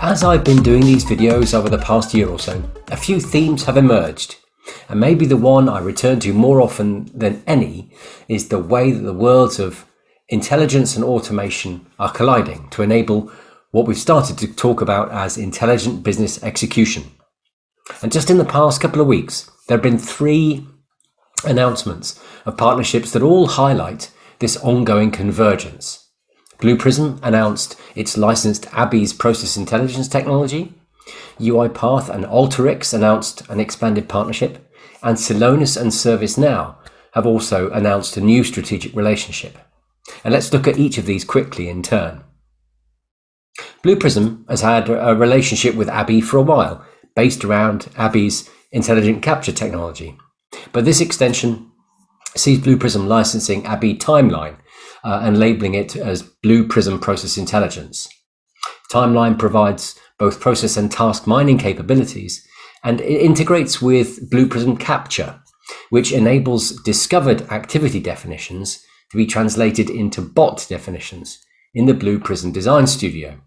As I've been doing these videos over the past year or so, a few themes have emerged, and maybe the one I return to more often than any is the way that the worlds of intelligence and automation are colliding to enable what we've started to talk about as intelligent business execution. And just in the past couple of weeks, there have been 3 announcements of partnerships that all highlight this ongoing convergence. Prism announced its licensed ABBYY's process intelligence technology. UiPath and Alteryx announced an expanded partnership, and Celonis and ServiceNow have also announced a new strategic relationship. And let's look at each of these quickly in turn. Prism has had a relationship with ABBYY for a while, based around ABBYY's intelligent capture technology. But this extension sees Prism licensing ABBYY Timeline and labeling it as Prism Process Intelligence. Timeline provides both process and task mining capabilities, and it integrates with Prism Capture, which enables discovered activity definitions to be translated into bot definitions in the Prism Design Studio.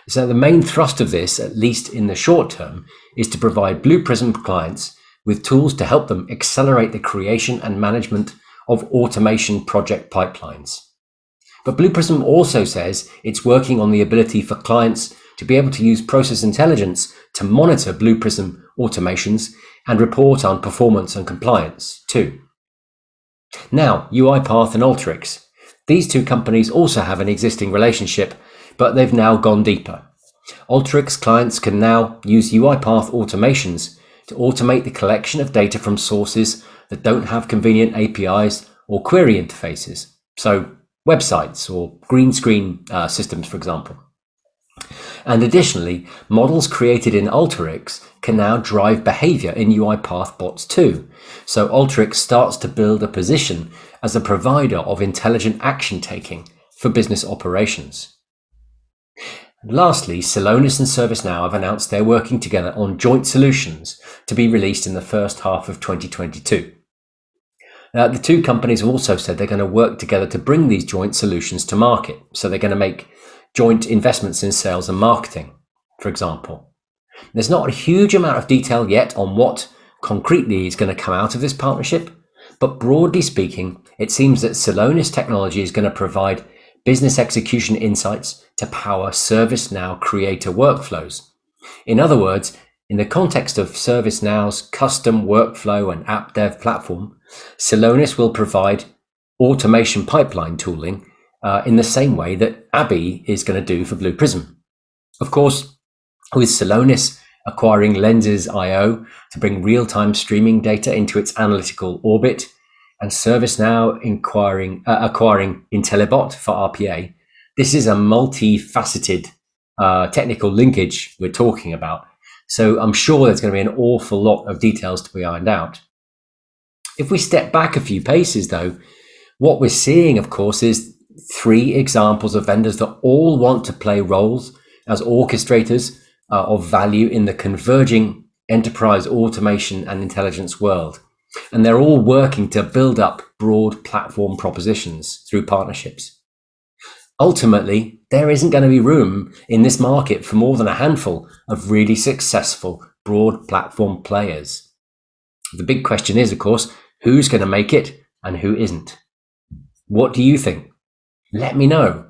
So the main thrust of this, at least in the short term, is to provide Prism clients with tools to help them accelerate the creation and management of automation project pipelines. But Prism also says it's working on the ability for clients to be able to use process intelligence to monitor Prism automations and report on performance and compliance too. Now, UiPath and Alteryx. These 2 companies also have an existing relationship, but they've now gone deeper. Alteryx clients can now use UiPath automations to automate the collection of data from sources that don't have convenient APIs or query interfaces, so websites or green screen systems, for example. And additionally, models created in Alteryx can now drive behavior in UiPath bots too. So Alteryx starts to build a position as a provider of intelligent action taking for business operations. And lastly, Celonis and ServiceNow have announced they're working together on joint solutions to be released in the first half of 2022. The 2 companies have also said they're going to work together to bring these joint solutions to market. So they're going to make joint investments in sales and marketing, for example. There's not a huge amount of detail yet on what concretely is going to come out of this partnership, but broadly speaking, it seems that Celonis technology is going to provide business execution insights to power ServiceNow creator workflows. In other words, in the context of ServiceNow's custom workflow and app dev platform, Celonis will provide automation pipeline tooling in the same way that ABBYY is going to do for Prism. Of course, with Celonis acquiring Lenses.io to bring real-time streaming data into its analytical orbit, and ServiceNow acquiring IntelliBot for RPA, this is a multifaceted technical linkage we're talking about. So I'm sure there's going to be an awful lot of details to be ironed out. If we step back a few paces, though, what we're seeing, of course, is 3 examples of vendors that all want to play roles as orchestrators of value in the converging enterprise automation and intelligence world. And they're all working to build up broad platform propositions through partnerships. Ultimately, there isn't going to be room in this market for more than a handful of really successful broad platform players. The big question is, of course, who's going to make it and who isn't? What do you think? Let me know.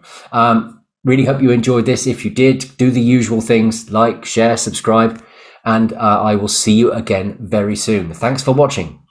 Really hope you enjoyed this. If you did, do the usual things, like, share, subscribe, and I will see you again very soon. Thanks for watching.